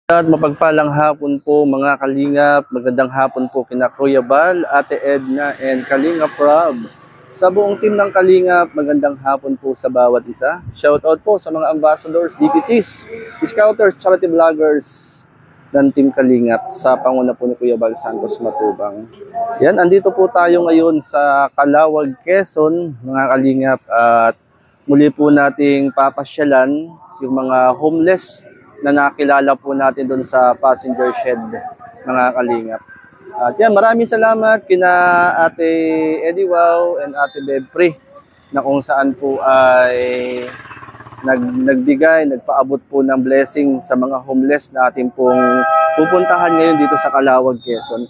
At mapagpalang hapon po mga kalingap, magandang hapon po kina Kuya Bal, Ate Edna, and Kalingap Rob. Sa buong team ng Kalingap, magandang hapon po sa bawat isa. Shoutout po sa mga ambassadors, DPTs, scouters, charity vloggers ng Team Kalingap sa panguna po ni Kuya Bal Santos Matubang. Yan, andito po tayo ngayon sa Calauag, Quezon, mga Kalingap, at muli po nating papasyalan yung mga homeless na nakilala po natin doon sa passenger shed, mga Kalingap. At yan, maraming salamat kina Ate Eddie Wow and Ate Bebpre na kung saan po ay nagbigay, nagpaabot po ng blessing sa mga homeless na ating pong pupuntahan ngayon dito sa Calauag, Quezon.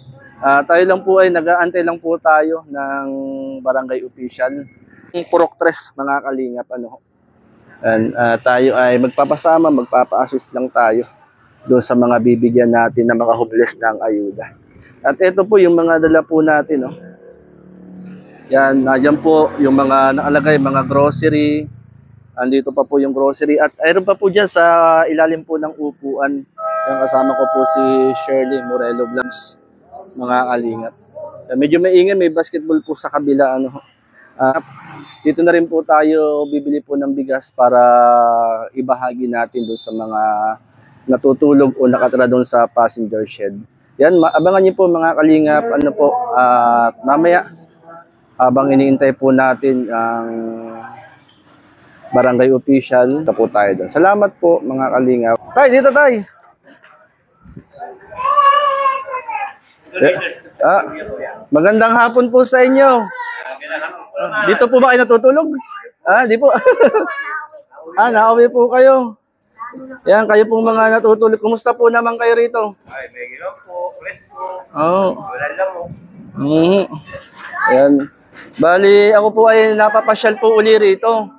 Tayo lang po ay nag-aantay lang po tayo ng barangay official. Purok 3, mga Kalingap, And, tayo ay magpapasama, magpapa-assist lang tayo doon sa mga bibigyan natin na mga homeless ng ayuda. At ito po yung mga dala po natin. Yan, nandiyan po yung mga nakalagay, mga grocery. Andito pa po yung grocery. At ayun pa po dyan sa ilalim po ng upuan. Yung kasama ko po si Shirley Morelo Vlogs, mga Kalingap. Medyo maingay, may basketball po sa kabila. Dito na rin po tayo bibili po ng bigas para ibahagi natin doon sa mga natutulog o nakatira doon sa passenger shed. Yan, abangan niyo po mga Kalingap, mamaya habang iniintay po natin ang barangay official, na po tayo doon. Salamat po mga Kalingap. Tay, dito tay. Magandang hapon po sa inyo. Dito po ba kayo natutulog? Di po. Nauwi po kayo. Yan, kayo po mga natutulog. Kumusta po naman kayo rito? Ay, may ginaw po. Rest po. Wala lang mo. Ayan. Bali, ako po ay napapasyal po uli rito.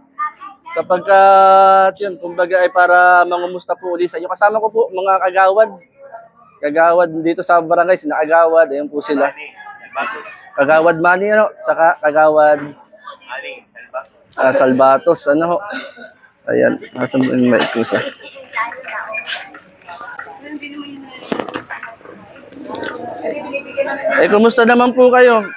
Sapagkat, yun, kumbaga ay para mangumusta po uli sa inyo. Kasama ko po mga kagawad. Kagawad dito sa barangay, sinakagawad. Ayan po sila. Kagawad Manny, saka Kagawad Salvatos, Ayan, nasan mo yung mic ko sa. Kumusta naman po kayo?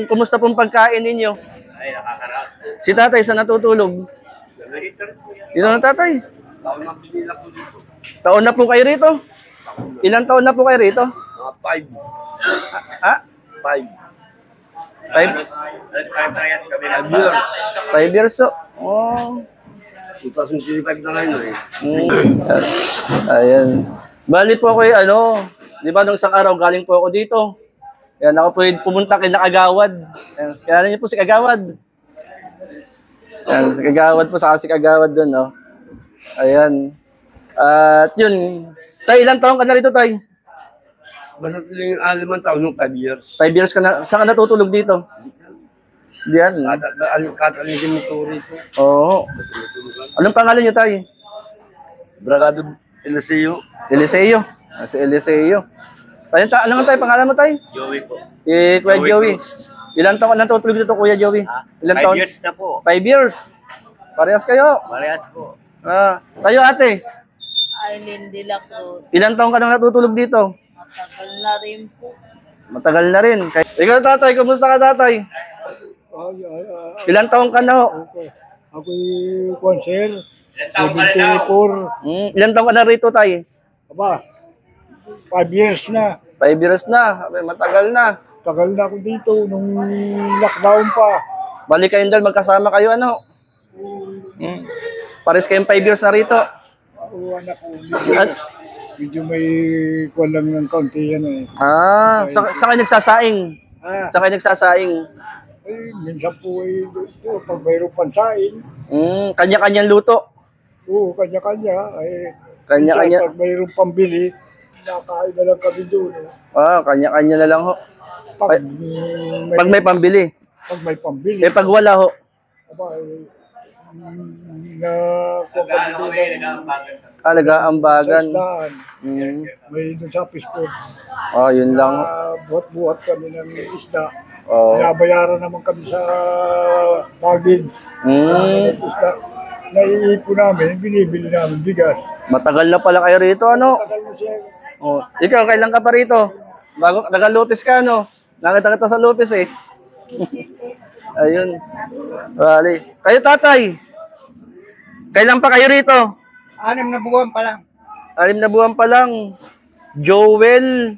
Kumusta pong pagkain ninyo? Ay, nakakaraos. Si tatay, saan natutulog? Dito na tatay? Taon na po kayo rito? Ilang taon na po kayo rito? 5. 5 years. Oh. 2025 na ngayon Ayan. Bali po ako di ba nung isang araw galing po ako dito. Yan, ako po pumunta kay Kagawad. Kaya niyo po si Kagawad. Yan, si Kagawad po, saka si Kagawad doon, Ayan. At yun, tay, ilang taon ka na rito, tay? Basta silang 5 taon, 5 years. 5 years ka na. Saan ka natutulog dito? Diyan. Kataling din mo rito. Oo. Anong pangalan niyo, tay? Bragado Eliseo. Eliseo. Si Eliseo. Ano nga tayo, pangalan mo, tay? Joey po. Kuya Joey. Ilang taon ka natutulog dito, Kuya Joey? Ilang 5 years na po. 5 years. Parehas kayo. Parehas po. Tayo, ate. Aileen de la Cruz. Ilang taon ka nang natutulog dito? Matagal na rin po. Matagal na rin. Ikaw, tatay, kumusta ka, tatay? Ilang taon ka na, Ako'y konser. 74. Ilang taon ka na rito, tay? Aba, 5 years na. 5 years na. Matagal na. Tagal na ako dito nung lockdown pa. Balik kayong dal, magkasama kayo, Pares kayong 5 years na rito. Anak ko, medyo may kuwan lang ng kaunti yan Saan kayo nagsasaing? Saan kayo nagsasaing? Minsan po dito, pag mayroong pansain. Kanya-kanyang luto? Oo, kanya-kanya. Kanya-kanya. Pag mayroong pambili, nakain na lang kami doon. Kanya-kanya na lang, Pag may pambili? Pag may pambili. Pag wala, Aba, Alaga-ambagan. May doon sa Pispon. Yun lang. Buhat-buhat kami ng isda. Oh. Binabayaran naman kami sa baggage. Isda. naiipon namin, binibili namin bigas. Matagal na pala kayo rito, ano? Tagal mo siya. Oh, ikaw, kailan ka pa rito? Bago taga-Lopez ka, no? Nakita kita sa Lopez, eh. Ayun. Bali. Kayo, tatay. Kailan pa kayo rito? 6 na buwan pa lang. 6 na buwan pa lang. Joel.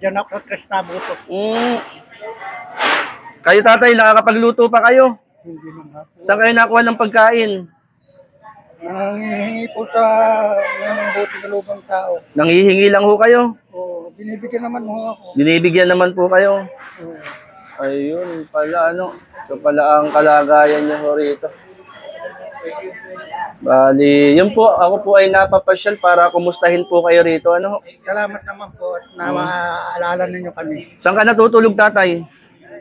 Diyan ako tres na buto. Kayo, tatay, nakakapagluto pa kayo? Hindi naman po. Saan kayo nakuha ng pagkain? Nangihingi po sa mga buti na lubang tao. Nanghihingi lang ho kayo? O, binibigyan naman mo ako. Binibigyan naman po kayo? Oo. Ayun pala, ano? Ito pala ang kalagayan niyo ho rito. Bali, yun po, ako po ay napapasyal para kumustahin po kayo rito, ano? Salamat naman po at na maaalala ninyo kami. Saan ka natutulog, tatay?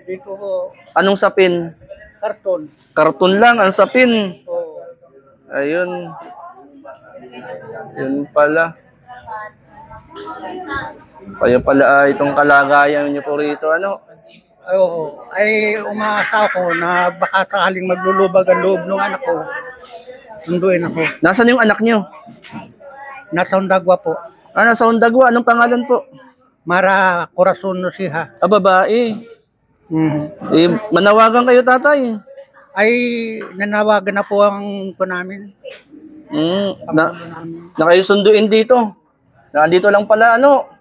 Dito po, Anong sapin? karton. Karton lang, ang sapin. O, Ayun. Yun pala. Kayo pala ay itong kalagayan niyo po rito, ano? oo. Ay, umaasa ako na baka sakaling maglulubag ang loob ng anak ko. Sunduin ako. Nasaan yung anak niyo? Nasa Ondagwa po. Nasa Ondagwa. Anong pangalan po? Mara Corazon no siya. Babae. Mhm. Eh, manawagan kayo, tatay. Ay, nanawagan na po ang po namin. Na kayo sunduin dito. Nandito lang pala, ano?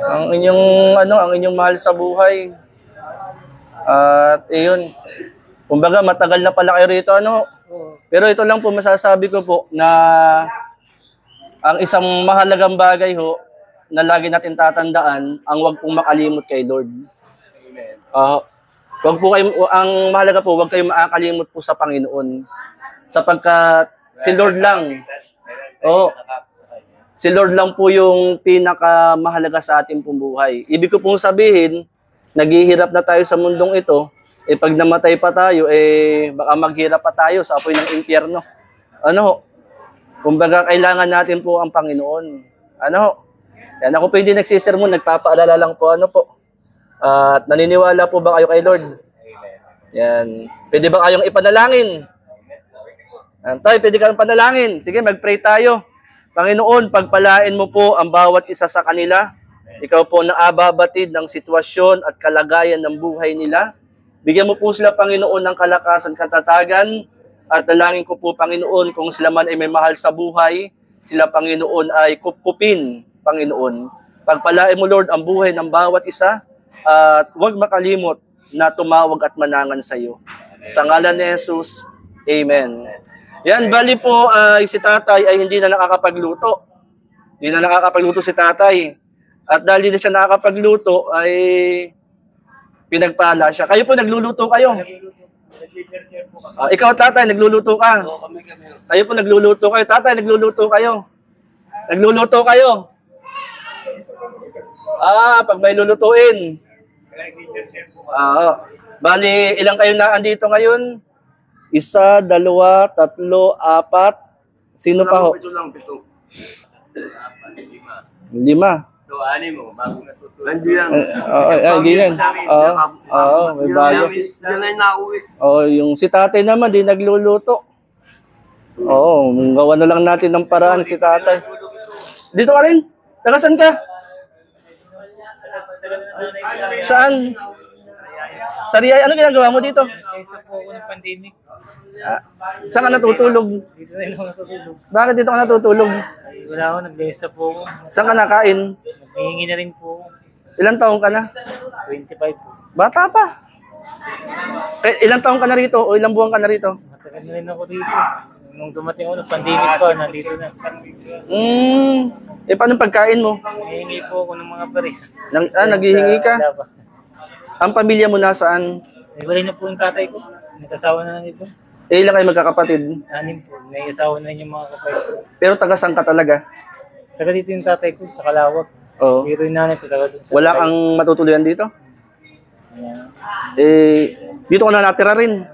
Ang inyong mahal sa buhay. At iyon. Kumbaga, matagal na pala kayo rito, ano? Pero ito lang po masasabi ko po na ang isang mahalagang bagay ho na lagi natin tatandaan ang wag pong makalimot kay Lord. Wag po kayo, ang mahalaga po, wag kayong makakalimot po sa Panginoon. Sapagkat si Lord lang. Si Lord lang po yung pinakamahalaga sa ating pong buhay. Ibig ko pong sabihin, naghihirap na tayo sa mundong ito, pag namatay pa tayo, baka maghirap pa tayo sa apoy ng impyerno. Ano? Kumbaga, kailangan natin po ang Panginoon. Ano? Yan, ako po hindi nagsisermon, nagpapaalala lang po, ano po. At naniniwala po ba kayo kay Lord? Yan. Pwede ba kayong ipanalangin? Tay, pwede kayong panalangin. Sige, mag-pray tayo. Panginoon, pagpalain mo po ang bawat isa sa kanila. Ikaw po na ababatid ng sitwasyon at kalagayan ng buhay nila. Bigyan mo po sila, Panginoon, ng kalakasan, katatagan. At dalangin ko po, Panginoon, kung sila man ay may mahal sa buhay, sila, Panginoon, ay kupupin, Panginoon. Pagpalain mo, Lord, ang buhay ng bawat isa. At huwag makalimot na tumawag at manangan sa iyo. Sa ngalan ni Jesus, Amen. Yan, bali po, si tatay ay hindi na nakakapagluto. Hindi na nakakapagluto si tatay. At dahil hindi na siya nakakapagluto, ay pinagpala siya. Kayo po, nagluluto kayo. Ikaw, tatay, nagluluto ka. Kayo po, nagluluto kayo. Tatay, nagluluto kayo. Nagluluto kayo. Pag may lulutuin. Bali, ilang kayo na andito ngayon? 1, 2, 3, 4. Sino pa ho? 7. 5. So, 6 mo, bago natutunan. Hindi lang. Hindi lang. May bago. Yan ay nauwi. Yung si tatay naman, di nagluluto. Gawa na lang natin ng paraan si tatay. Dito ka rin? Tagasan ka? Saan? Sariyay, ano ginagawa mo dito? Isa po ako ng pandemic. Saan ka natutulog? Dito rin ako natutulog. Bakit dito ka natutulog? Ay, wala ako, naglesa po ako. Saan ka nakain? Naghihingi na rin po ako. Ilang taong ka na? 25 po. Bata pa. Ilang taong ka na rito o ilang buwan ka na rito? Matagal na rin ako dito. Nung dumating ako ng pandemic pa, nandito na. Paano pagkain mo? Naghihingi po ako ng mga pare. Naghihingi ka? Wala pa. Ang pamilya mo nasaan? Nagwalay na po yung tatay ko. Nag-asawa na lang ito. Ilang kayo magkakapatid? 6 po. May asawa na rin yung mga kapatid ko. Pero taga-saan ka talaga? Taga dito yung tatay ko, sa Kalawag. Oo. Dito yung nanay ko, taga doon sa Wala Kalawag. kang matutuluyan dito? Yeah. Dito ka na natira rin.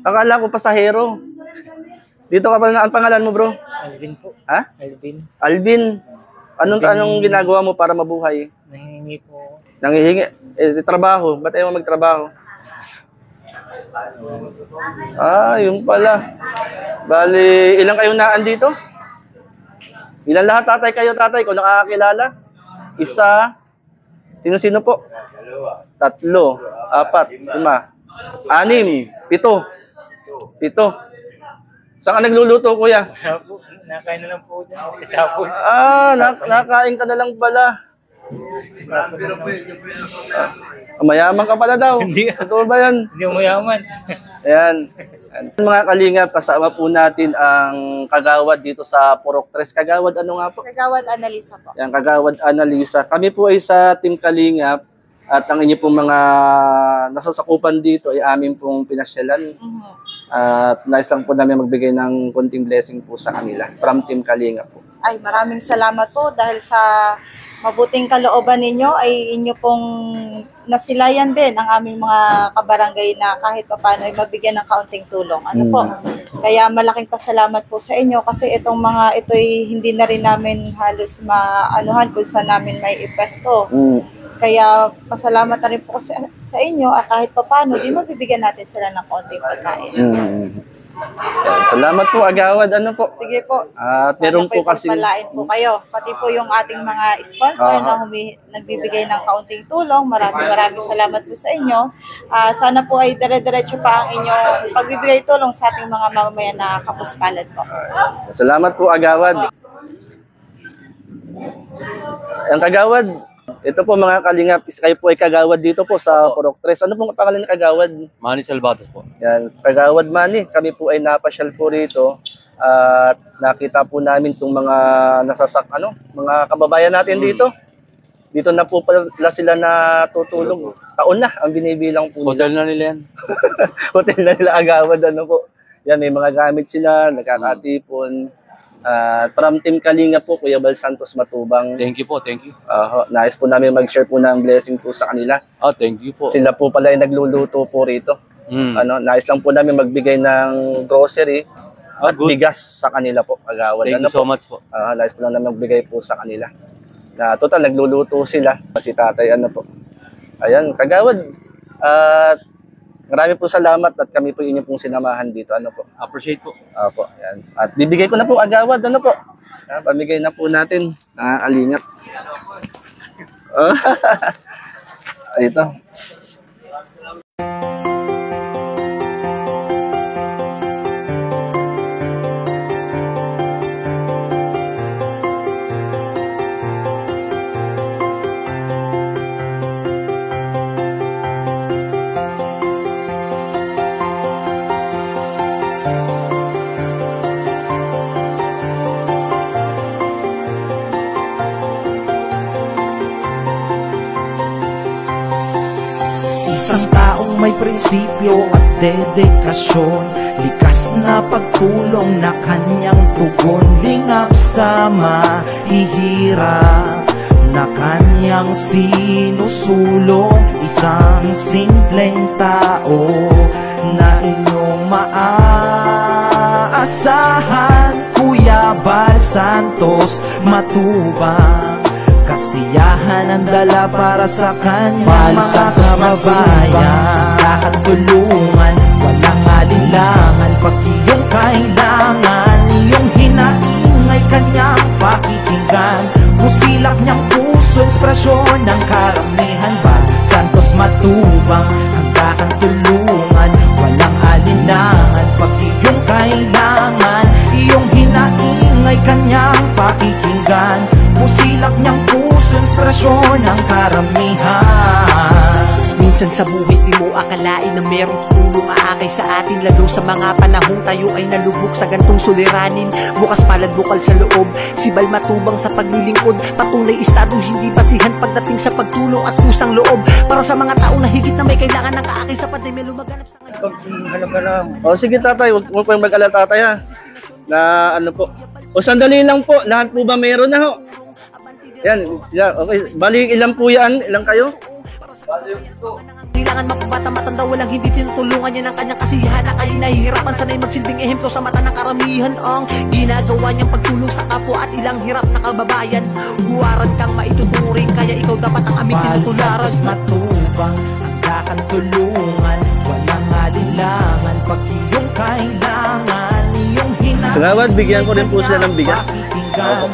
Akala ko pasahero. Dito ka pa na, ang pangalan mo, bro? Alvin po. Ha? Alvin. Alvin. Anong ginagawa mo para mabuhay? Nanghihingi po ako. Nanghihingi. Trabaho. Ba't ayaw mo magtrabaho? Yun pala. Bali, ilang kayong naan dito? Ilan lahat, tatay kayo, tatay? Kung nakakakilala? Isa. Sino-sino po? 3, 4, 5, 6, 7. Saan ka nagluluto, kuya? Nakain na lang po dyan. Sa sapon. Nakain ka na lang pala. Mayaman ka pala daw. Hindi. Totoo ba yan? Hindi umayaman. Ayan. Mga kalingap, kasama po natin ang kagawad dito sa Purok 3. Kagawad ano nga po? Kagawad Analisa po. Yan, kagawad Analisa. Kami po ay sa Team Kalingap at ang inyo pong mga nasasakupan dito ay amin pong pinasyalan. At nais lang po namin magbigay ng konting blessing po sa kanila from Team Kalingap po. Ay, maraming salamat po dahil sa mabuting kalooban ninyo ay inyo pong nasilayan din ang aming mga kabarangay na kahit papaano ay mabigyan ng kaunting tulong. Ano po? Kaya malaking pasalamat po sa inyo kasi itong mga ito ay hindi na rin namin halos maanuhan kung saan namin may ipesto. Kaya pasalamat na rin po sa inyo at kahit papaano di mabibigyan natin sila ng kaunting pagkain. Yan, salamat po, agawad. Ano po? Sige po. At meron po kasi pagpalain po kayo. Pati po yung ating mga sponsor na nagbibigay ng kaunting tulong. Maraming salamat po sa inyo. Sana po ay dire-diretso pa ang inyong pagbibigay tulong sa ating mga mamamayan na kapuspalad po. Salamat po, agawad. Ang kagawad, ito po mga kalingap, kayo po ay kagawad dito po sa Purok 3. Ano pong pangalan ng kagawad? Manny Salvatos po. Yan, kagawad Manny. Kami po ay napasyal po rito at nakita po namin itong mga mga kababayan natin dito. Dito na po pala sila natutulog. Taon na ang binibilang po Hotel na nila yan. Hotel na nila agawad. Ano po. Yan, may mga gamit sila, nagkakatipon. From Team Kalinga po, Kuya Bal Santos Matubang. Thank you po, thank you. Nais po namin mag-share po ng blessing po sa kanila. Thank you po. Sila po pala ay nagluluto po rito. Nais lang po namin magbigay ng grocery at good. bigas sa kanila po, agawad. Thank you so much po. Nais po lang namin magbigay po sa kanila. Na total, nagluluto sila. Si tatay, Ayan, kagawad. At marami po salamat at kami po inyo pong sinamahan dito. Appreciate po. Opo, yan. At bibigay ko na po agawad. Pamigay na po natin. Nakakalingat. Ito. Isang taong may prinsipyo at dedikasyon, likas na pagtulong na kanyang tugon, lingap sa mahihirap na kanyang sinusulong. Isang simpleng tao na inyong maaasahan, Kuya Bal Santos Matubang. Kasiyahan ang dala para sa kanyang mga kababayan. Kakatulungan, walang alinlangan, pag iyong kailangan, iyong hinaingay kanyang pakikinggan. Musilak niyang puso, inspirasyon ng karamihan. Bal Santos Matubang, ang kakatulungan, walang alinlangan, pag iyong kailangan, iyong hinaingay kanyang pakikinggan. Musilak niyang puso, inspirasyon ng karamihan. Minsan sa buhay di mo akalain na merong tutulong aakay sa atin, lalo sa mga panahong tayo ay nalubog sa gantong suliranin. Bukas palad bukal sa loob, si Bal Matubang sa paglilingkod, patunay estado hindi basihan pagdating sa pagtulong at kusang loob para sa mga tao na higit na may kailangan ng kaakay sa pandemya lumaganap sa ngayon. Sige tatay, huwag po yung mag-alala tatay po. Sandali lang po, lahat po ba meron na ho? Yan, okay. Bali, ilan po yan? Ilan kayo? Kailangan mapabata matanda, walang hindi tinutulungan niya ng kanyang kasiyahan. Na kaya nahihirapan, sanay magsilbing ehemplo sa mata ng karamihan. Ang ginagawa niyang pagtulong sa kapwa at ilang hirap na kababayan. Huwaran kang maituturing, kaya ikaw dapat ang aming tinutularan. Bal Santos Matubang, ang kakatulungan, walang alin pag iyong kailangan, iyong hinahinay. Kagawad, bigyan ko rin po sila ng bigas. Pakikinggan,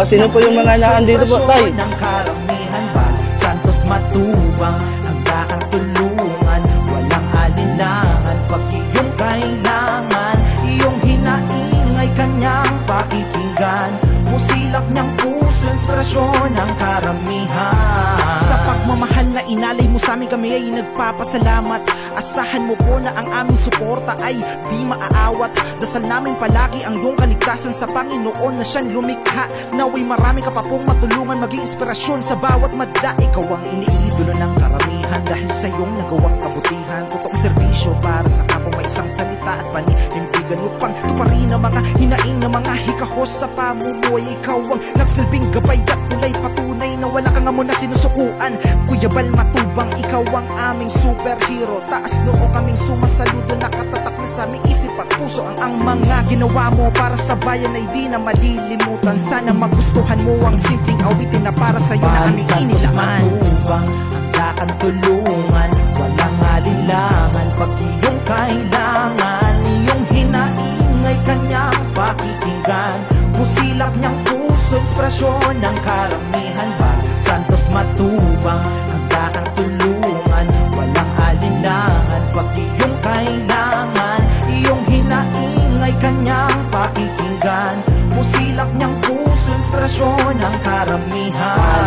sino po yung mga naandito po, Tay? ng karamihan ba? Santos Matubang, handa kang tulungan, walang alinlangan. Pag iyong kailangan, iyong hinaingay kanyang pakikinggan. Musilak niyang puso, inspirasyon ng karamihan. Sa pagmamahal na inalay mo sa amin, kami ay nagpapasalamat. Asahan mo po na ang aming suporta ay di maaawat. Dasal namin palagi ang iyong kaligtasan sa Panginoon na siyang lumikha. Naway marami ka pa pong matulungan, maging inspirasyon sa bawat madla. Ikaw ang iniidolo ng karamihan dahil sa iyong nagawang kabutihan. Totoong serbisyo para sa kapwa, may isang salita at paninindigan upang tuparin ang mga hinaing ng mga hikahos sa pamumuhay. Ikaw ang nagsilbing gabay at tulay, patunay na wala kang amo na sinusukuan. Kuya Bal Matubang, ikaw ang aming superhero. Taas noo kaming sumasaludo, nakatatak na sa aming isip at puso ang mga ginawa mo para sa bayan ay di na malilimutan. Sana magustuhan mo ang simpleng awitin na para sa'yo na aming inilaan. Matubang, handa kang tulungan, walang alinlangan. Pag iyong kailangan, iyong hinaingay kanyang pakikinggan. Musilak niyang puso, inspirasyon ng karamihan ba? Santos Matubang, handa kang tulungan, walang alinlangan. Pag iyong kailangan, iyong hinaingay kanyang pakikinggan. Musilak niyang puso, inspirasyon ng karamihan.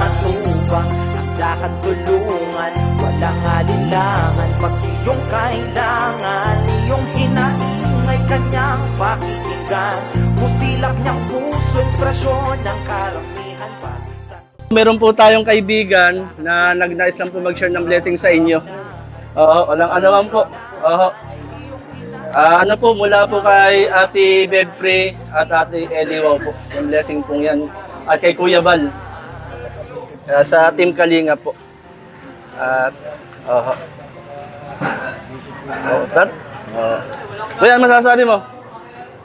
Matubang, handa kang tulungan, walang alinlangan. Pag iyong kailangan, iyong hinaingay kanyang pakikinggan. Musilak niyang puso, inspirasyon ng karamihan pa. Meron po tayong kaibigan na nag-nais lang po mag-share ng blessing sa inyo. Oo, walang anuman po. Oo. Ano po, mula po kay Ate Bebpre at Ate Eliwaw po. Yung blessing po yan. At kay Kuya Bal. Sa Team Kalinga po. At, oo. Kuya, ano masasabi mo?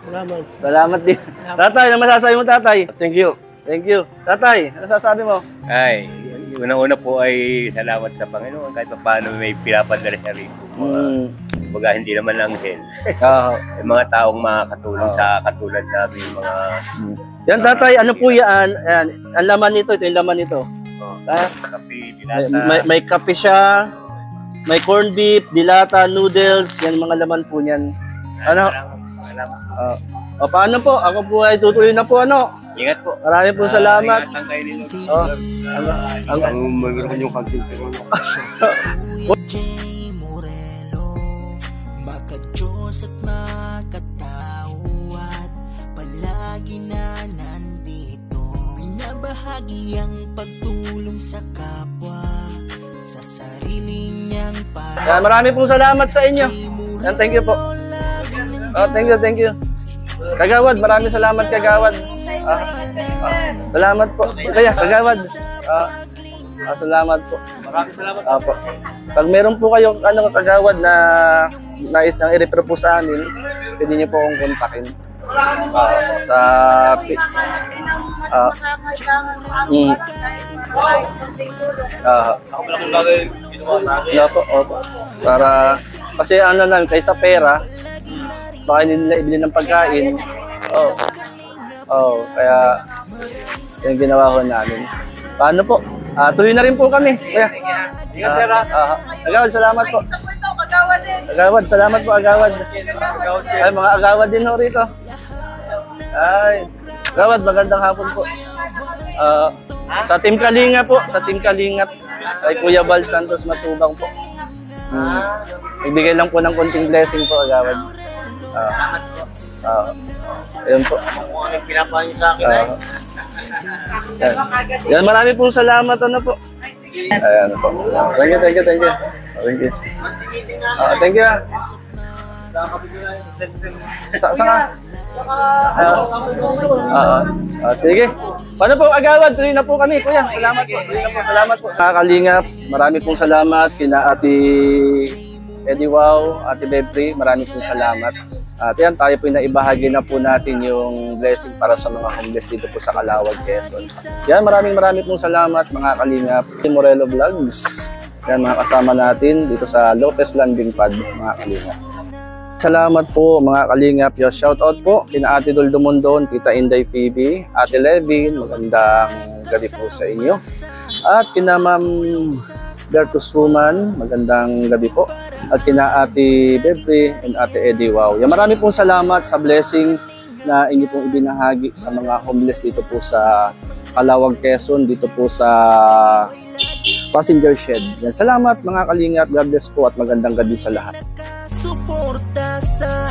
Salamat. Salamat din. Tatay, ano masasabi mo, tatay? Thank you. Thank you. Tatay, ano masasabi mo? Ay, unang-una po ay salamat sa Panginoon kahit paano may pinapadala siya rin. Kumbaga hindi naman lang din. Yung mga taong makakatulong sa katulad namin mga... Yan tatay, ano po yan? Ayan, ang laman nito, ito yung laman nito. Kape, dilata. May kape siya, may corned beef, dilata, noodles, yan mga laman po niyan. Ano? Paano po? Ako po ay tutuloy na po, ano? Ingat po. Marami po salamat. Ingat lang kayo nito. Ang mayroon yung kanting pero Makadiyos at makatao at palagi na nandito. Binabahagi ang pagtulong sa kapwa, sa sarili niyang yan, marami pong salamat sa inyo. Yan, thank you po. Thank you. Kagawad, maraming salamat Kagawad. Salamat po. Kaya, Kagawad. Salamat po. Maraming salamat. Po. Pag meron po kayo Kagawad na nais nang i-refer po sa amin, pwede niyo po akong kontakin. Sa Ako pala kung gagawin ginawa natin. opo. Para, kasi ano lang, kaysa pera, baka hindi nila ibili ng pagkain. Kaya yung ginawa ko namin. Paano po? Tuloy na rin po kami. Kaya, Agawad, salamat po. Agawad, salamat po, Agawad. Ay, mga Agawad din ho rito. Ay, Agawad, magandang hapon po. Sa Team Kalinga po, sa Team Kalinga, kay Kuya Bal Santos Matubang po. Ibigay lang po ng konting blessing po, Agawad. Ayun po. Kung anong pinapahin sa akin ay. Yan, marami pong salamat, ano po. Ayan po. Thank you. Thank you. Thank you. Saan sige. Paano po, Agawad? Tuloy na po kami, Kuya. Salamat po. Salamat po. Kakalingap, marami pong salamat kina Ate Eliwaw, Ate Bebpre, marami pong salamat. At yan, tayo po naibahagi na po natin yung blessing para sa mga homeless dito po sa Calawag, Quezon. Yan, maraming pong salamat mga kalingap. Morelo Vlogs. Yan, mga kasama natin dito sa Lopez Landing Pad, mga kalingap. Salamat po mga kalingap. Yo, shout out po kina Ate Dol Dumondon, Tita Inday PB, Ate Levin, magandang gabi po sa inyo. At kina Ma'am Bertus Ruman, magandang gabi po. At kina Ate Bebe and Ate Eddie Wow. Yan, marami pong salamat sa blessing na inyo pong ibinahagi sa mga homeless dito po sa Calawag, Quezon, dito po sa passenger shed. Yan, salamat mga kalingap. God bless po at magandang gabi sa lahat. Suporta sa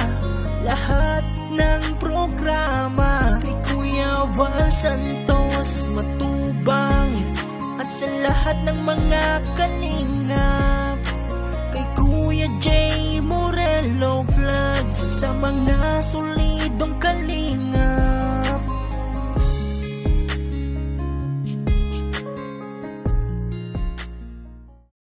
lahat ng programa kay Kuya Val Santos Matubang at sa lahat ng mga kalingap, kay Kuya J Morello Vlogs, sa mga sulit